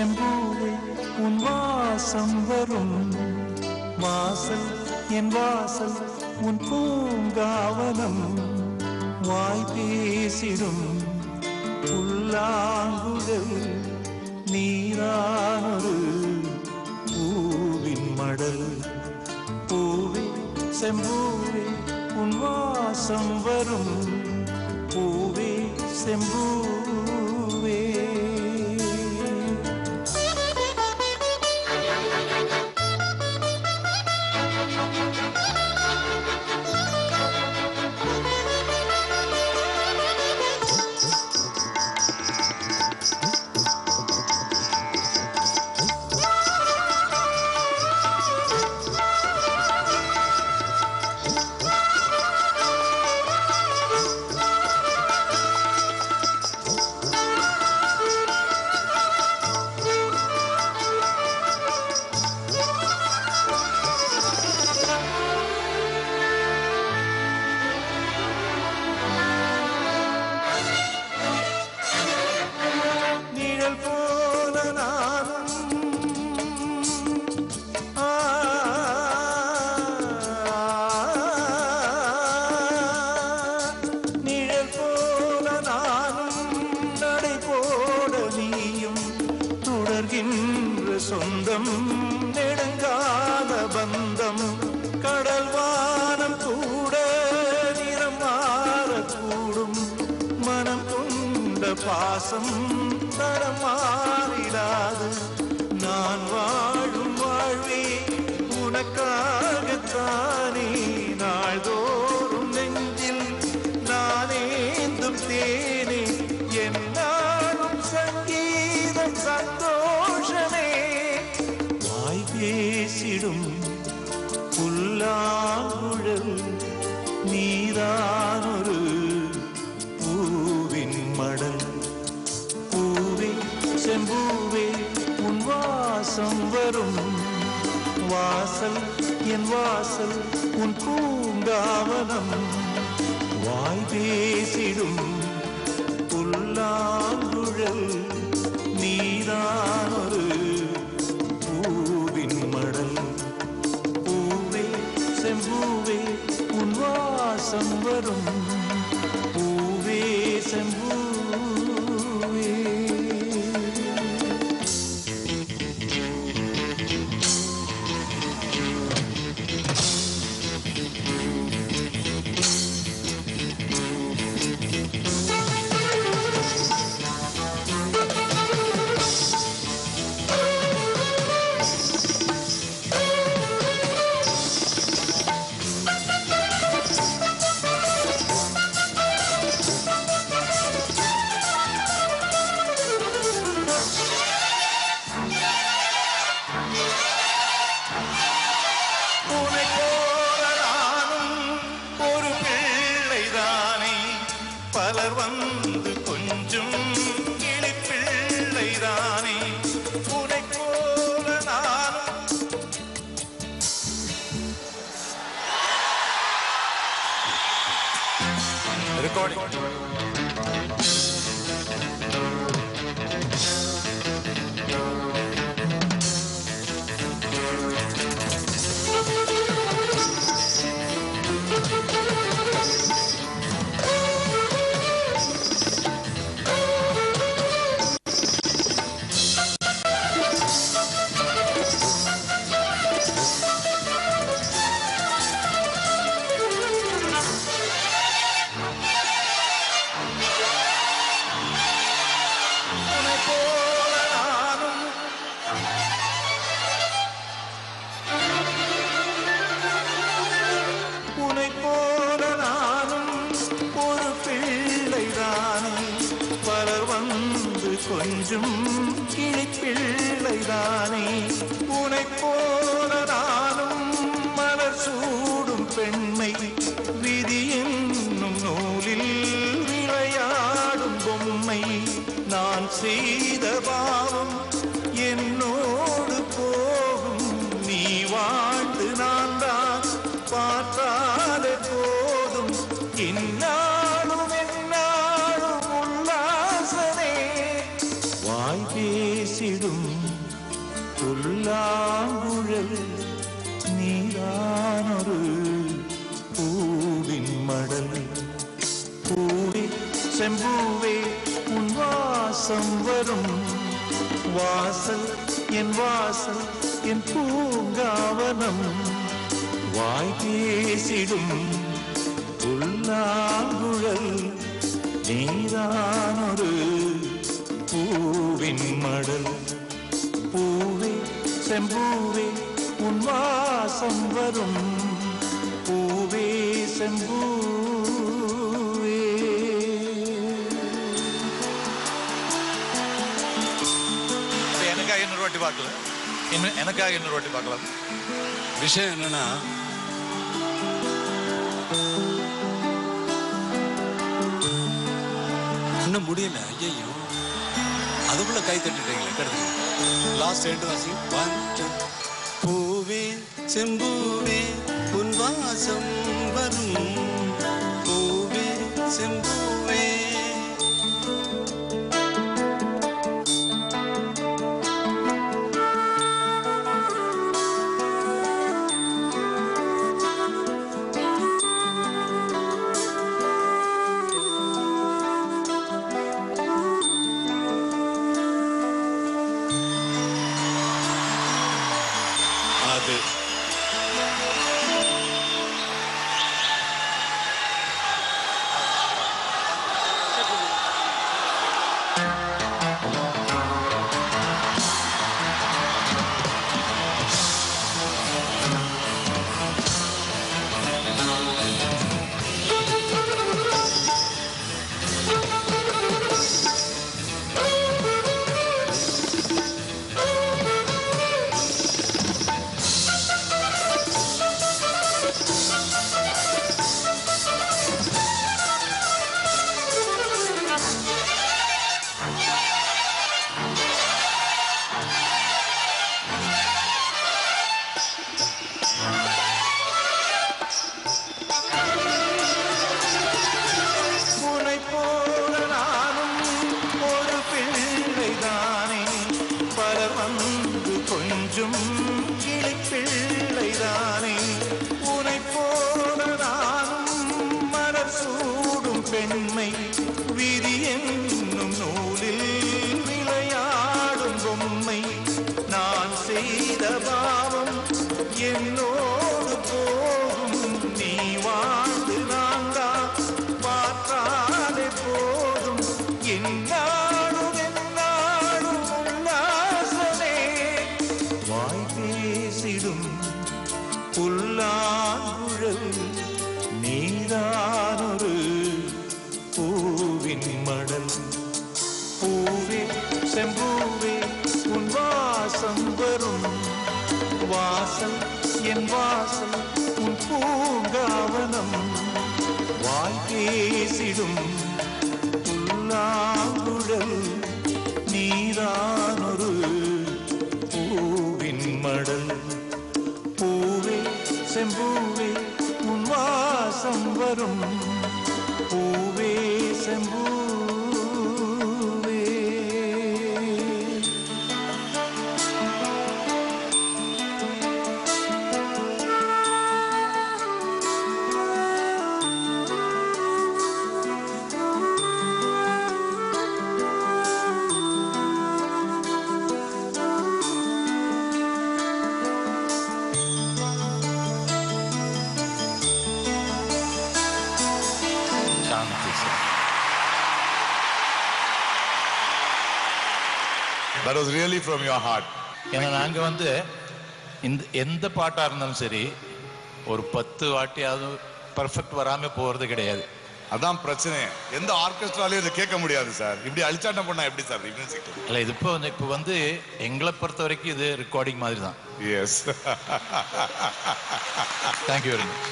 செம்பூவே உன் வாசம் வரும் வாசல் என் வாசல் உன் பூங்காவனம் வாய் பேசிடும் புல்லாங்குழல் நீரானொரு பூவின் மடல் பூவே செம்பூவே உன் வாசம் வரும் பூவே செம்பூவே சொந்தம் நெடுங்கால பந்தம் கடல் வானம் கூட நிறம் மாறக்கூடும் மனம் கொண்ட பாசம் தரம் மாறிடாது நான் வாழும் வாழ்வே உனக்காகத்தானே நாள்தோறும் நெஞ்சில் நானேந்தும் தேனே என்னாலும் சங்கீதம் சந்தோஷமே பேசிடும் புல்லாங்குழல் நீரானொரு பூவின் மடல் பூவே செம்பூவே உன் வாசம் வரும் வாசல் என் வாசல் உன் பூங்காவனம் வாய் பேசிடும் புல்லாங்குழல் நீரானொரு மடல் பூவே செம்பூவே உன் வாசம் வரும் பூவே செம்பூவே பலர் வந்து கொஞ்சம் கிளிப்பிள்ளைதானே உனை போல நானும் ரெக்கார்டிங் கொஞ்சம் கிளிப்பிள்ளைதானே உனை போல நானும் மலர் சூடும் பெண்மை விதி என்னும் நூலில் விளையாடும் பொம்மை நான் செய்த பாவம் என்னோடு போகும் நீ வாழ்ந்து நான் தான் பார்த்தாலே போதும் இந்நாளும் எந்நாளும் உல்லாசமே வாய் பேச பேசிடும் புல்லாங்குழல் நீதானொரு பூவின் மடல். பூவே செம்பூவே உன் வாசம் வரும் வாசல் என் வாசல் என் பூங்காவனம். வாய் பேசிடும் புல்லாங்குழல் நீதானொரு பூவின் மடல். பூவே செம்பூவே உன் வாசம் வரும் பூவே செம்பூவே. எனக்காக இன்னொரு வாட்டி பார்க்கல, எனக்காக இன்னொரு வாட்டி பார்க்கலாம். விஷயம் என்னன்னா, இன்னும் முடியல. ஐயோ, அதுக்குள்ள கை தட்டிட்டீங்களே, கெடுத்து. லாஸ்ட் 2 வாசி. 1 2. பூவே செம்பூவே உன் வாசம் வரும் பூவே செம்பூவே. அது கொஞ்சம் கிளிப்பிள்ளைதானே உனை போல நானும் மலர் சூடும் பெண்மை விதி என்னும் நூலில் விளையாடும் பொம்மை. நான் செய்த பாவம் என்னோடு போகும் நீ வாழ்ந்து நான்கா பார்த்தாலே போதும் என்னாலும் என்னாலும் உல்லாசமே. வாய் பேசிடும் புல்லாங்குழல் நீதானொரு பூவின் மடல். பூவே செம்பூவே உன் வாசம் வரும் வாசல் என் வாசல் உன் பூங்காவனம். வாய் பேசிடும் புல்லாங்குழல் நீதானொரு பூவின் மடல். பூவே செம்பூவே உன் வாசம் வரும் பூவே செம்பூவே. That was really from your heart. ஏன்னா நாங்க வந்து எந்த பாட்டா இருந்தாலும் சரி ஒரு 10 வாட்டியாவது பர்ஃபெக்ட் வராம போறது கிடையாது. அதான் பிரச்சனை. எந்த ஆர்கெஸ்ட்ராலையும் இதை கேட்க முடியாது சார். இப்படி அழிச்சாட்டம் பண்ணா எப்படி சார் மியூசிக்? இல்ல இது இப்போ வந்து எங்களை பொறுத்த வரைக்கும் இது ரெக்கார்டிங் மாதிரி தான். எஸ். Thank you very much.